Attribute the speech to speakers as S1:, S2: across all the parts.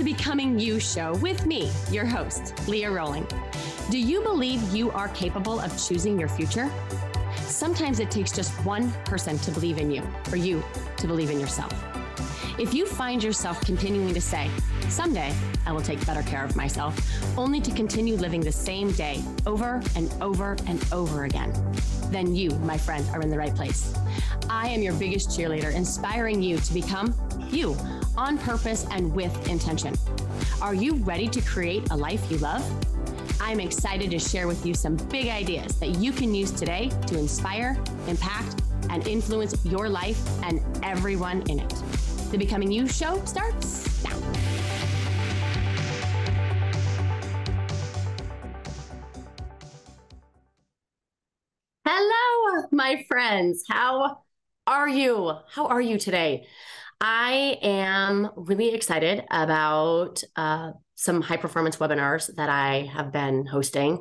S1: the Becoming You show with me, your host, Leah Roling. Do you believe you are capable of choosing your future? Sometimes it takes just one person to believe in you, or you to believe in yourself. If you find yourself continuing to say, someday I will take better care of myself, only to continue living the same day over and over and over again, then you, my friend, are in the right place. I am your biggest cheerleader, inspiring you to become you on purpose and with intention. Are you ready to create a life you love? I'm excited to share with you some big ideas that you can use today to inspire, impact, and influence your life and everyone in it. The Becoming You show starts now. Hello, my friends. How are you? How are you today? I am really excited about some high performance webinars that I have been hosting.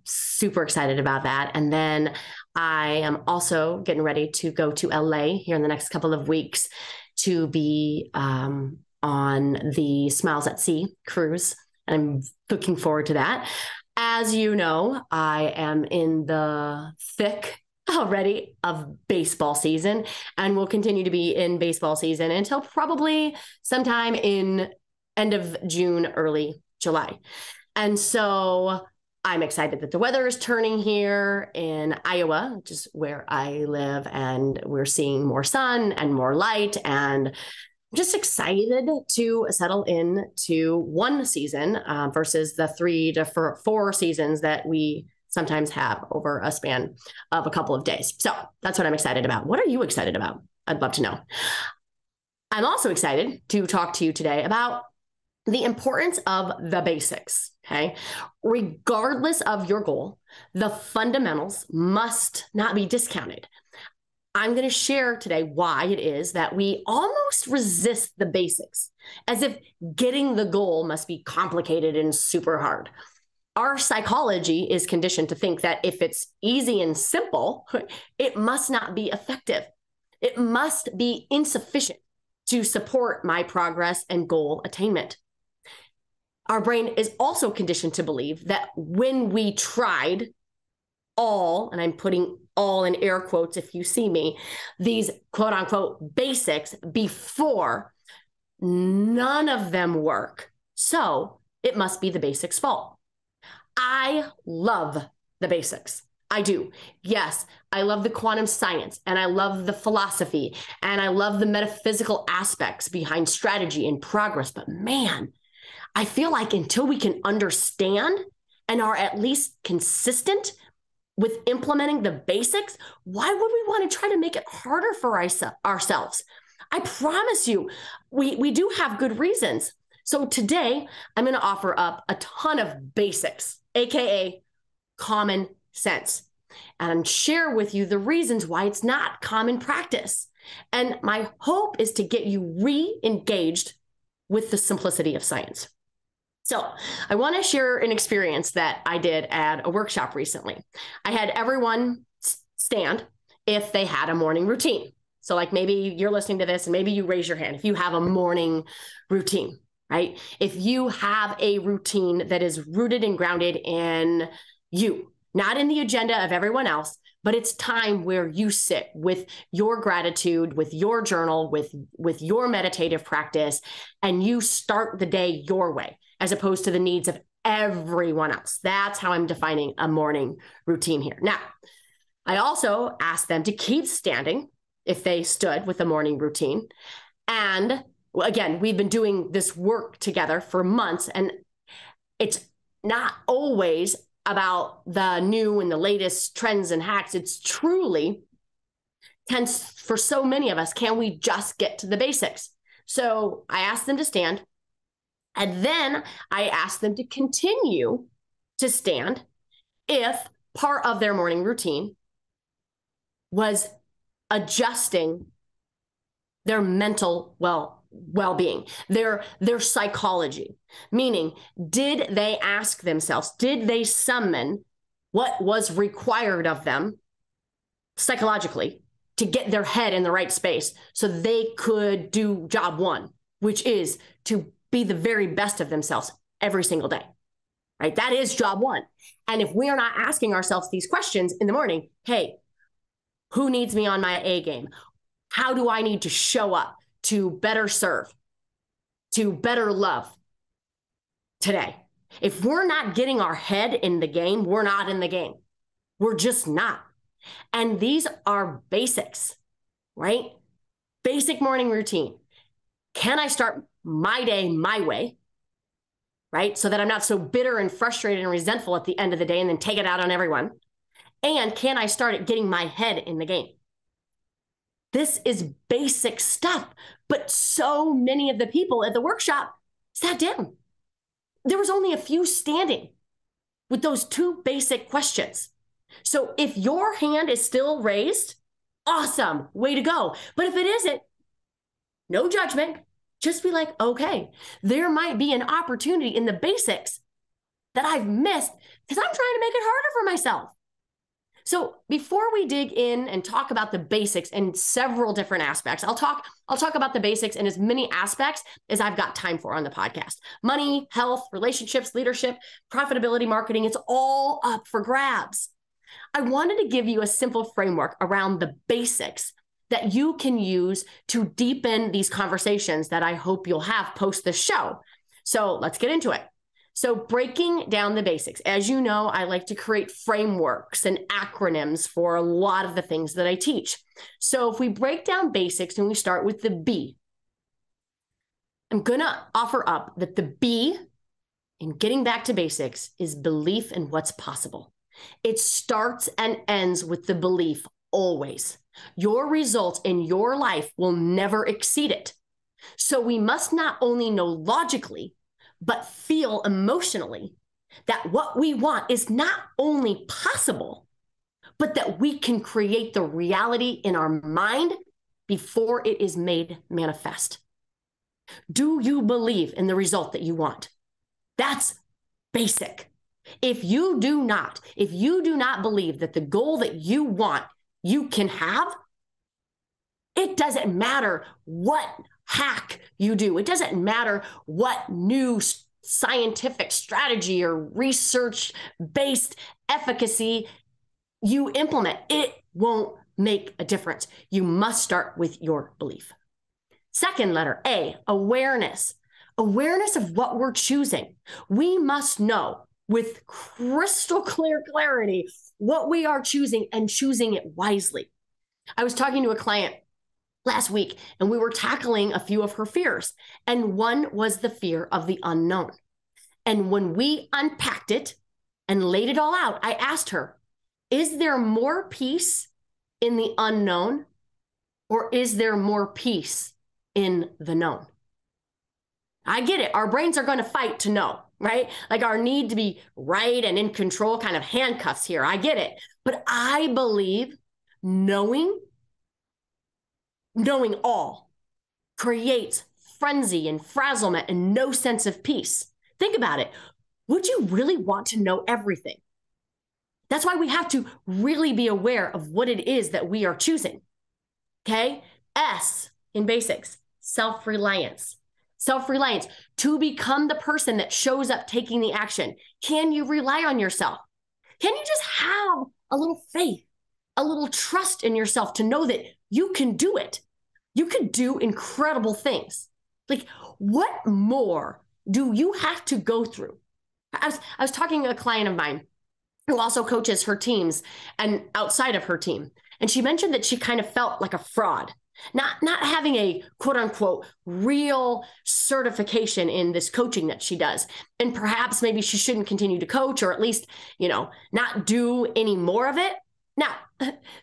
S1: Super excited about that. And then I am also getting ready to go to LA here in the next couple of weeks to be on the Smiles at Sea cruise. And I'm looking forward to that. As you know, I am in the thick already of baseball season and will continue to be in baseball season until probably sometime in end of June, early July. And so I'm excited that the weather is turning here in Iowa, which is where I live, and we're seeing more sun and more light, and I'm just excited to settle into one season versus the 3 to 4 seasons that we sometimes have over a span of a couple of days. So that's what I'm excited about. What are you excited about? I'd love to know. I'm also excited to talk to you today about the importance of the basics, okay? Regardless of your goal, the fundamentals must not be discounted. I'm going to share today why it is that we almost resist the basics, as if getting the goal must be complicated and super hard. Our psychology is conditioned to think that if it's easy and simple, it must not be effective. It must be insufficient to support my progress and goal attainment. Our brain is also conditioned to believe that when we tried all, and I'm putting all in air quotes if you see me, these quote unquote basics before, none of them work. So it must be the basics' fault. I love the basics. I do. Yes, I love the quantum science, and I love the philosophy, and I love the metaphysical aspects behind strategy and progress. But man, I feel like until we can understand and are at least consistent with implementing the basics, why would we want to try to make it harder for ourselves? I promise you, we do have good reasons. So today, I'm going to offer up a ton of basics, AKA common sense, and share with you the reasons why it's not common practice. And my hope is to get you re-engaged with the simplicity of science. So I want to share an experience that I did at a workshop recently. I had everyone stand if they had a morning routine. So like maybe you're listening to this and maybe you raise your hand if you have a morning routine, right? If you have a routine that is rooted and grounded in you, not in the agenda of everyone else, but it's time where you sit with your gratitude, with your journal, with your meditative practice, and you start the day your way, as opposed to the needs of everyone else. That's how I'm defining a morning routine here. Now, I also asked them to keep standing if they stood with a morning routine. And again, we've been doing this work together for months, and it's not always about the new and the latest trends and hacks. It's truly tense for so many of us. Can we just get to the basics? So I asked them to stand, and then I asked them to continue to stand if part of their morning routine was adjusting their mental well-being, their psychology. Meaning, did they ask themselves, did they summon what was required of them psychologically to get their head in the right space so they could do job one, which is to be the very best of themselves every single day, right? That is job one. And if we are not asking ourselves these questions in the morning, hey, who needs me on my A game? How do I need to show up to better serve, to better love today? If we're not getting our head in the game, we're not in the game. We're just not. And these are basics, right? Basic morning routine. Can I start my day my way, right? So that I'm not so bitter and frustrated and resentful at the end of the day and then take it out on everyone. And can I start at getting my head in the game? This is basic stuff, but so many of the people at the workshop sat down. There was only a few standing with those two basic questions. So if your hand is still raised, awesome, way to go. But if it isn't, no judgment, just be like, okay, there might be an opportunity in the basics that I've missed because I'm trying to make it harder for myself. So before we dig in and talk about the basics in several different aspects, I'll talk about the basics in as many aspects as I've got time for on the podcast. Money, health, relationships, leadership, profitability, marketing, it's all up for grabs. I wanted to give you a simple framework around the basics that you can use to deepen these conversations that I hope you'll have post this show. So let's get into it. So breaking down the basics, as you know, I like to create frameworks and acronyms for a lot of the things that I teach. So if we break down basics and we start with the B, I'm going to offer up that the B in getting back to basics is belief in what's possible. It starts and ends with the belief always. Your results in your life will never exceed it. So we must not only know logically, but feel emotionally that what we want is not only possible, but that we can create the reality in our mind before it is made manifest. Do you believe in the result that you want? That's basic. If you do not believe that the goal that you want, you can have, it doesn't matter what hack you do. It doesn't matter what new scientific strategy or research-based efficacy you implement. It won't make a difference. You must start with your belief. Second letter, A, awareness. Awareness of what we're choosing. We must know with crystal clear clarity what we are choosing and choosing it wisely. I was talking to a client last week, and we were tackling a few of her fears. And one was the fear of the unknown. And when we unpacked it and laid it all out, I asked her, is there more peace in the unknown, or is there more peace in the known? I get it. Our brains are going to fight to know, right? Like our need to be right and in control kind of handcuffs here. I get it. But I believe knowing all creates frenzy and frazzlement and no sense of peace. Think about it. Would you really want to know everything? That's why we have to really be aware of what it is that we are choosing. Okay? S in basics, self-reliance. Self-reliance, to become the person that shows up taking the action. Can you rely on yourself? Can you just have a little faith, a little trust in yourself to know that you can do it? You can do incredible things. Like, what more do you have to go through? I was talking to a client of mine who also coaches her teams and outside of her team. And she mentioned that she kind of felt like a fraud. Not having a quote unquote real certification in this coaching that she does. And perhaps maybe she shouldn't continue to coach, or at least, not do any more of it. Now,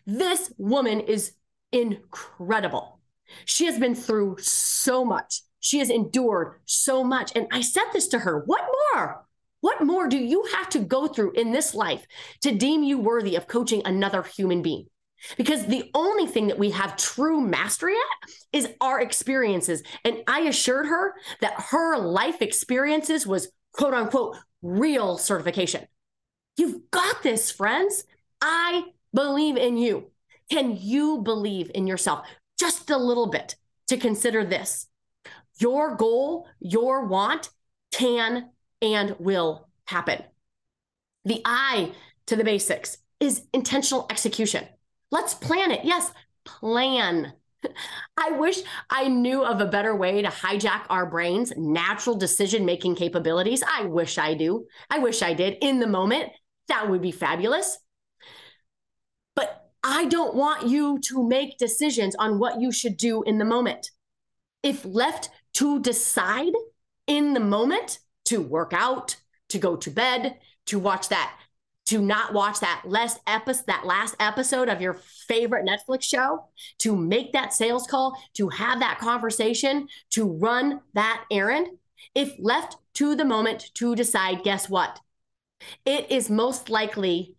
S1: this woman is incredible. She has been through so much. She has endured so much. And I said this to her, what more? What more do you have to go through in this life to deem you worthy of coaching another human being? Because the only thing that we have true mastery at is our experiences. And I assured her that her life experiences was quote unquote real certification. You've got this, friends. I believe in you. Can you believe in yourself just a little bit to consider this? Your goal, your want can and will happen. The I to the basics is intentional execution. Let's plan it. Yes, plan. I wish I knew of a better way to hijack our brains' natural decision-making capabilities. I wish I do. I wish I did in the moment. That would be fabulous. But I don't want you to make decisions on what you should do in the moment. If left to decide in the moment, to work out, to go to bed, to watch that, to not watch that last episode of your favorite Netflix show, to make that sales call, to have that conversation, to run that errand, if left to the moment to decide, guess what? It is most likely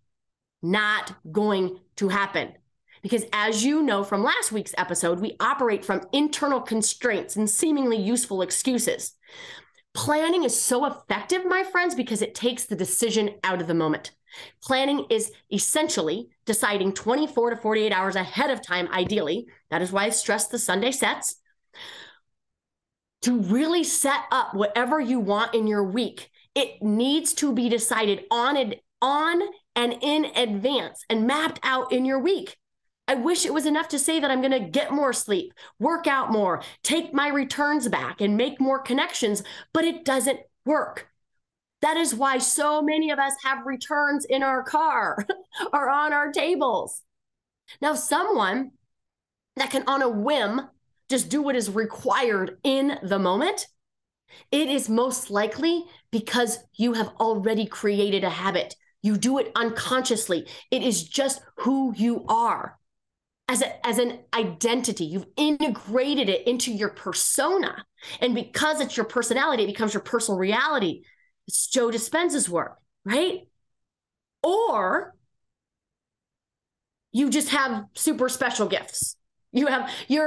S1: not going to happen. Because as you know from last week's episode, we operate from internal constraints and seemingly useful excuses. Planning is so effective, my friends, because it takes the decision out of the moment. Planning is essentially deciding 24 to 48 hours ahead of time, ideally. That is why I stress the Sunday sets. To really set up whatever you want in your week, it needs to be decided on and in advance and mapped out in your week. I wish it was enough to say that I'm going to get more sleep, work out more, take my returns back, and make more connections, but it doesn't work. That is why so many of us have returns in our car or on our tables. Now, someone that can on a whim just do what is required in the moment, it is most likely because you have already created a habit. You do it unconsciously. It is just who you are. As an identity, you've integrated it into your persona. And because it's your personality, it becomes your personal reality. It's Joe Dispenza's work, right? Or you just have super special gifts. You're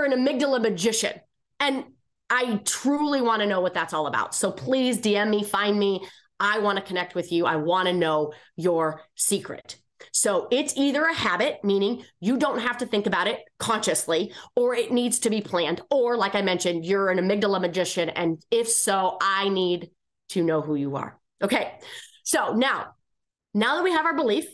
S1: an amygdala magician. And I truly want to know what that's all about. So please DM me, find me. I want to connect with you. I want to know your secret. So it's either a habit, meaning you don't have to think about it consciously, or it needs to be planned. Or like I mentioned, you're an amygdala magician. And if so, I need to know who you are. Okay. So now that we have our belief,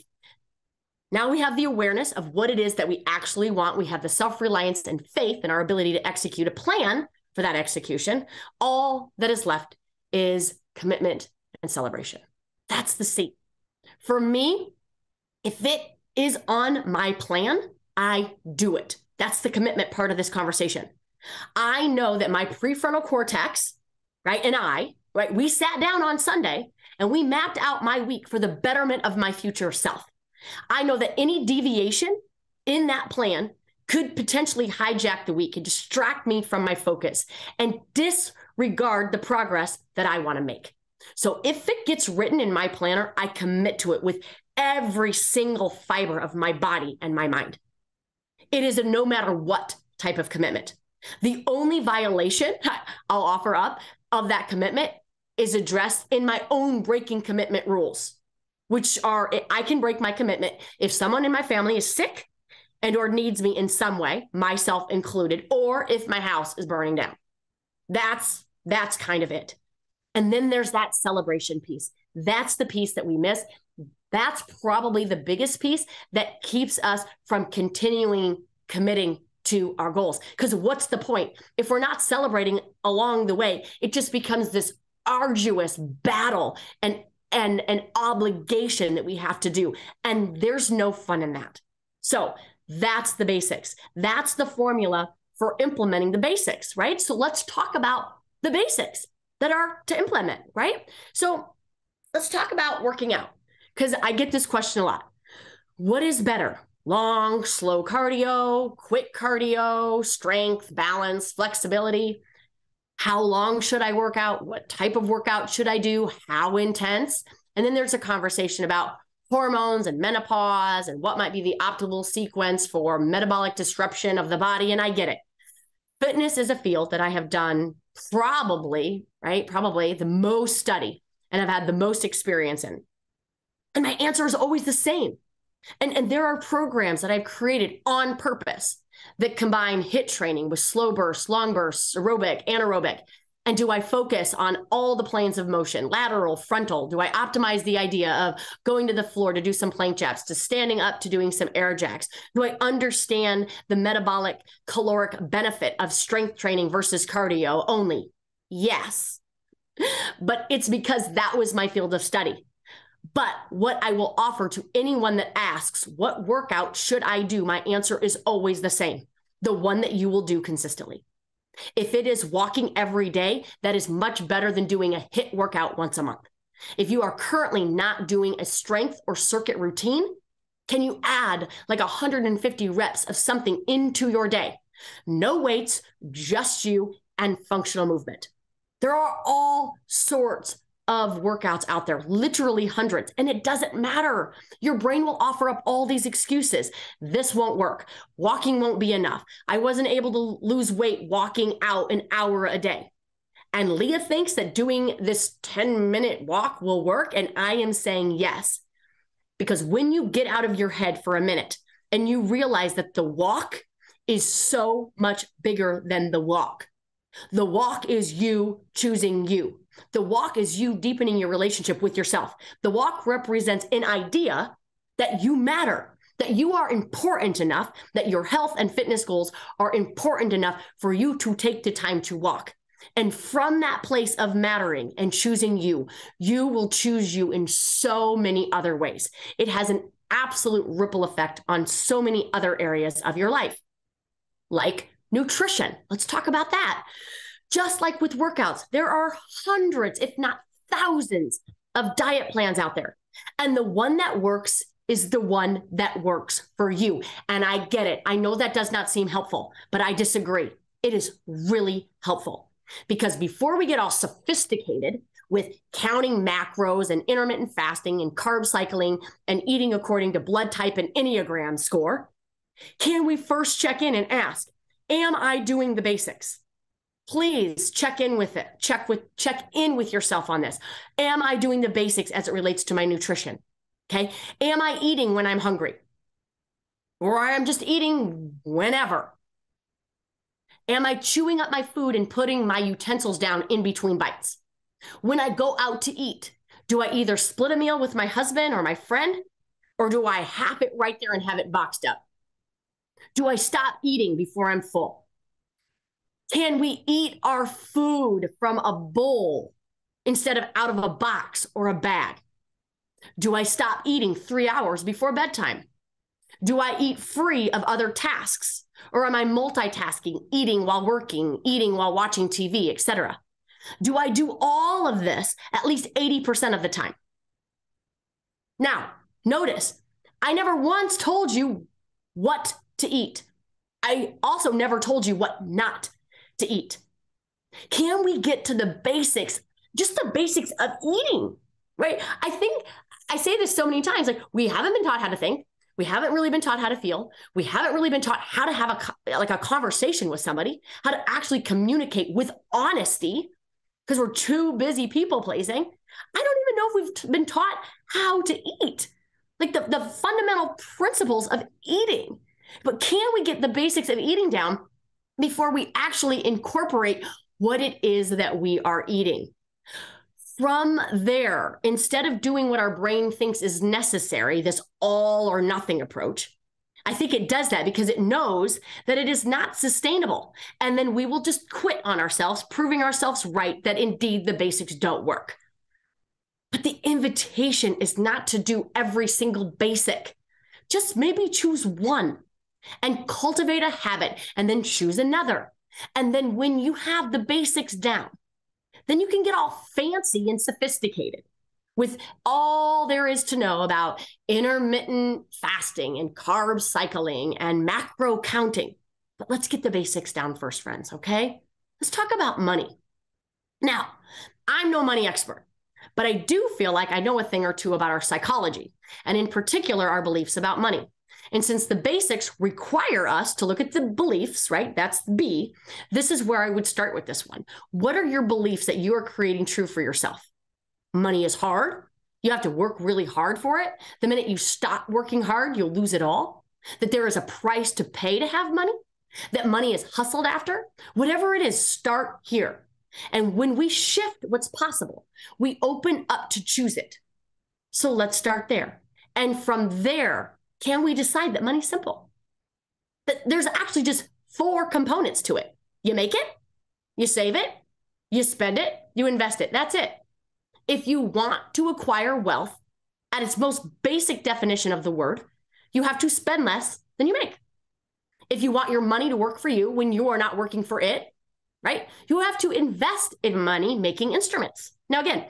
S1: now we have the awareness of what it is that we actually want. We have the self-reliance and faith in our ability to execute a plan for that execution. All that is left is commitment and celebration. That's the seed. For me, if it is on my plan, I do it. That's the commitment part of this conversation. I know that my prefrontal cortex, right, and we sat down on Sunday and we mapped out my week for the betterment of my future self. I know that any deviation in that plan could potentially hijack the week and distract me from my focus and disregard the progress that I want to make. So if it gets written in my planner, I commit to it with every single fiber of my body and my mind. It is a no matter what type of commitment. The only violation I'll offer up of that commitment is addressed in my own breaking commitment rules, which are I can break my commitment if someone in my family is sick and or needs me in some way, myself included, or if my house is burning down. That's kind of it. And then there's that celebration piece. That's the piece that we miss. That's probably the biggest piece that keeps us from continuing committing to our goals. Because what's the point? If we're not celebrating along the way, it just becomes this arduous battle and an obligation that we have to do. And there's no fun in that. So that's the basics. That's the formula for implementing the basics, right? So let's talk about the basics that are to implement, right? So let's talk about working out, because I get this question a lot. What is better? Long, slow cardio, quick cardio, strength, balance, flexibility? How long should I work out? What type of workout should I do? How intense? And then there's a conversation about hormones and menopause and what might be the optimal sequence for metabolic disruption of the body. And I get it. Fitness is a field that I have done probably the most study and I've had the most experience in. And my answer is always the same. And there are programs that I've created on purpose that combine HIIT training with slow bursts, long bursts, aerobic, anaerobic. And do I focus on all the planes of motion, lateral, frontal? Do I optimize the idea of going to the floor to do some plank jacks, to standing up to doing some air jacks? Do I understand the metabolic caloric benefit of strength training versus cardio only? Yes. But it's because that was my field of study. But what I will offer to anyone that asks, what workout should I do? My answer is always the same, the one that you will do consistently. If it is walking every day, that is much better than doing a HIIT workout once a month. If you are currently not doing a strength or circuit routine, can you add like 150 reps of something into your day? No weights, just you and functional movement. There are all sorts of workouts out there, literally hundreds, and it doesn't matter. Your brain will offer up all these excuses. This won't work. Walking won't be enough. I wasn't able to lose weight walking out an hour a day. And Leah thinks that doing this 10-minute walk will work, and I am saying yes. Because when you get out of your head for a minute and you realize that the walk is so much bigger than the walk. The walk is you choosing you. The walk is you deepening your relationship with yourself. The walk represents an idea that you matter, that you are important enough, that your health and fitness goals are important enough for you to take the time to walk. And from that place of mattering and choosing you, you will choose you in so many other ways. It has an absolute ripple effect on so many other areas of your life, like nutrition. Let's talk about that. Just like with workouts, there are hundreds, if not thousands, of diet plans out there. And the one that works is the one that works for you. And I get it. I know that does not seem helpful, but I disagree. It is really helpful. Because before we get all sophisticated with counting macros and intermittent fasting and carb cycling and eating according to blood type and Enneagram score, can we first check in and ask, am I doing the basics? Please check in with it. Check in with yourself on this. Am I doing the basics as it relates to my nutrition? Okay. Am I eating when I'm hungry? Or I'm just eating whenever? Am I chewing up my food and putting my utensils down in between bites? When I go out to eat, do I either split a meal with my husband or my friend, or do I have it right there and have it boxed up? Do I stop eating before I'm full? Can we eat our food from a bowl instead of out of a box or a bag? Do I stop eating 3 hours before bedtime? Do I eat free of other tasks? Or am I multitasking, eating while working, eating while watching TV, etc.? Do I do all of this at least 80% of the time? Now, notice, I never once told you what to eat. I also never told you what not to eat. Can we get to the basics, just the basics of eating, right? I think I say this so many times, like we haven't been taught how to think. We haven't really been taught how to feel. We haven't really been taught how to have a conversation with somebody, how to actually communicate with honesty, because we're too busy people pleasing. I don't even know if we've been taught how to eat, like the fundamental principles of eating. But can we get the basics of eating down before we actually incorporate what it is that we are eating? From there, instead of doing what our brain thinks is necessary, this all or nothing approach, I think it does that because it knows that it is not sustainable. And then we will just quit on ourselves, proving ourselves right that indeed the basics don't work. But the invitation is not to do every single basic. Just maybe choose one and cultivate a habit and then choose another. And then when you have the basics down, then you can get all fancy and sophisticated with all there is to know about intermittent fasting and carb cycling and macro counting. But let's get the basics down first, friends, okay? Let's talk about money. Now, I'm no money expert, but I do feel like I know a thing or two about our psychology, and in particular, our beliefs about money. And since the basics require us to look at the beliefs, right? That's B. This is where I would start with this one. What are your beliefs that you are creating true for yourself? Money is hard. You have to work really hard for it. The minute you stop working hard, you'll lose it all. That there is a price to pay to have money. That money is hustled after. Whatever it is, start here. And when we shift what's possible, we open up to choose it. So let's start there. And from there, can we decide that money's simple? That there's actually just 4 components to it. You make it, you save it, you spend it, you invest it. That's it. If you want to acquire wealth at its most basic definition of the word, you have to spend less than you make. If you want your money to work for you when you are not working for it, right? You have to invest in money-making instruments. Now, again,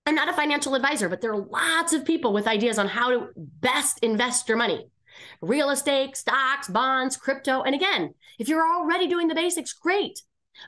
S1: I'm not a financial advisor, but there are lots of people with ideas on how to best invest your money. Real estate, stocks, bonds, crypto. And again, if you're already doing the basics, great.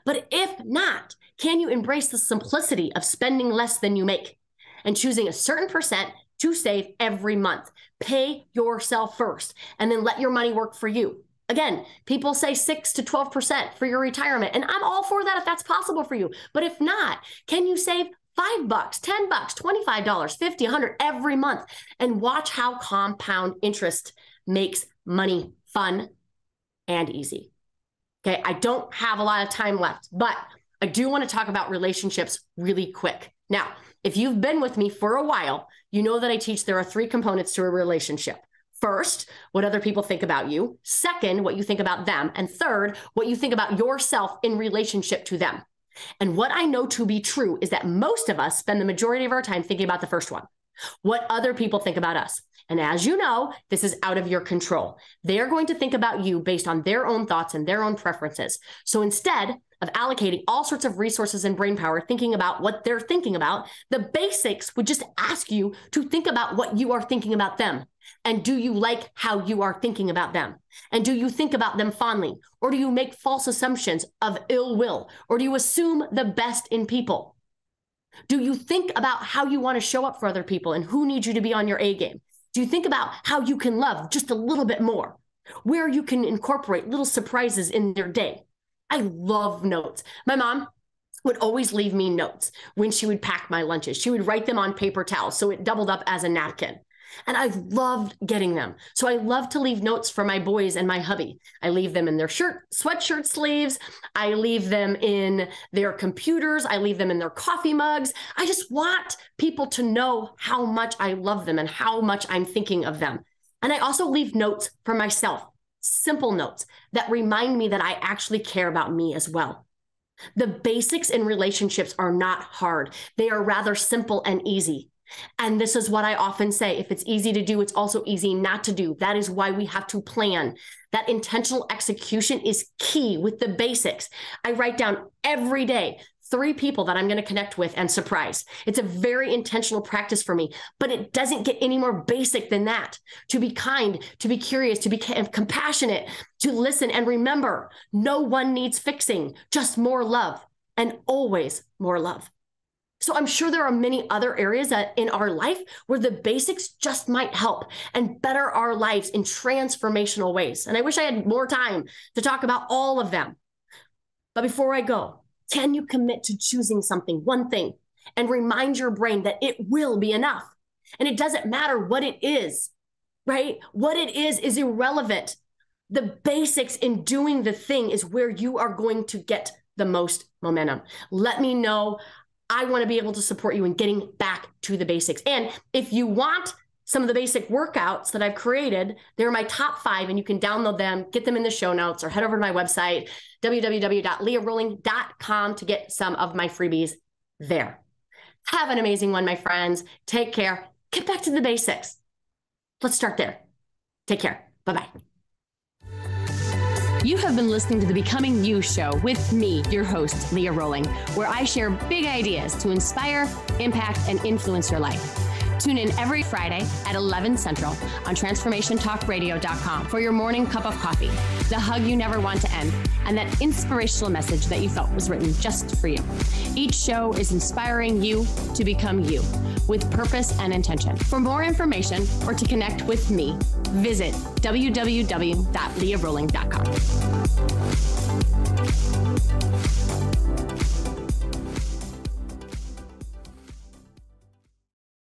S1: But if not, can you embrace the simplicity of spending less than you make and choosing a certain percent to save every month? Pay yourself first and then let your money work for you. Again, people say 6 to 12% for your retirement, and I'm all for that if that's possible for you. But if not, can you save $5, $10, $25, $50, $100 every month and watch how compound interest makes money fun and easy? Okay, I don't have a lot of time left, but I do want to talk about relationships really quick. Now, if you've been with me for a while, you know that I teach there are 3 components to a relationship. First, what other people think about you. Second, what you think about them. And third, what you think about yourself in relationship to them. And what I know to be true is that most of us spend the majority of our time thinking about the first one, what other people think about us. And as you know, this is out of your control. They're going to think about you based on their own thoughts and their own preferences. So instead of allocating all sorts of resources and brain power thinking about what they're thinking about, the basics would just ask you to think about what you are thinking about them. And do you like how you are thinking about them? And do you think about them fondly? Or do you make false assumptions of ill will? Or do you assume the best in people? Do you think about how you want to show up for other people and who needs you to be on your A game? Do you think about how you can love just a little bit more? Where you can incorporate little surprises in their day? I love notes. My mom would always leave me notes when she would pack my lunches. She would write them on paper towels, so it doubled up as a napkin. And I loved getting them. So I love to leave notes for my boys and my hubby. I leave them in their sweatshirt sleeves. I leave them in their computers. I leave them in their coffee mugs. I just want people to know how much I love them and how much I'm thinking of them. And I also leave notes for myself, simple notes that remind me that I actually care about me as well. The basics in relationships are not hard. They are rather simple and easy. And this is what I often say. If it's easy to do, it's also easy not to do. That is why we have to plan. That intentional execution is key with the basics. I write down every day 3 people that I'm going to connect with and surprise. It's a very intentional practice for me, but it doesn't get any more basic than that. To be kind, to be curious, to be compassionate, to listen. And remember, no one needs fixing, just more love, and always more love. So I'm sure there are many other areas in our life where the basics just might help and better our lives in transformational ways. And I wish I had more time to talk about all of them. But before I go, can you commit to choosing something, one thing, and remind your brain that it will be enough? And it doesn't matter what it is, right? What it is irrelevant. The basics in doing the thing is where you are going to get the most momentum. Let me know. I want to be able to support you in getting back to the basics. And if you want some of the basic workouts that I've created, they're my top 5, and you can download them, get them in the show notes, or head over to my website, www.leahroling.com, to get some of my freebies there. Have an amazing one, my friends. Take care. Get back to the basics. Let's start there. Take care. Bye-bye.
S2: You have been listening to the Becoming You show with me, your host, Leah Roling, where I share big ideas to inspire, impact, and influence your life. Tune in every Friday at 11 Central on transformationtalkradio.com for your morning cup of coffee, the hug you never want to end, and that inspirational message that you felt was written just for you. Each show is inspiring you to become you with purpose and intention. For more information or to connect with me, visit www.leahroling.com.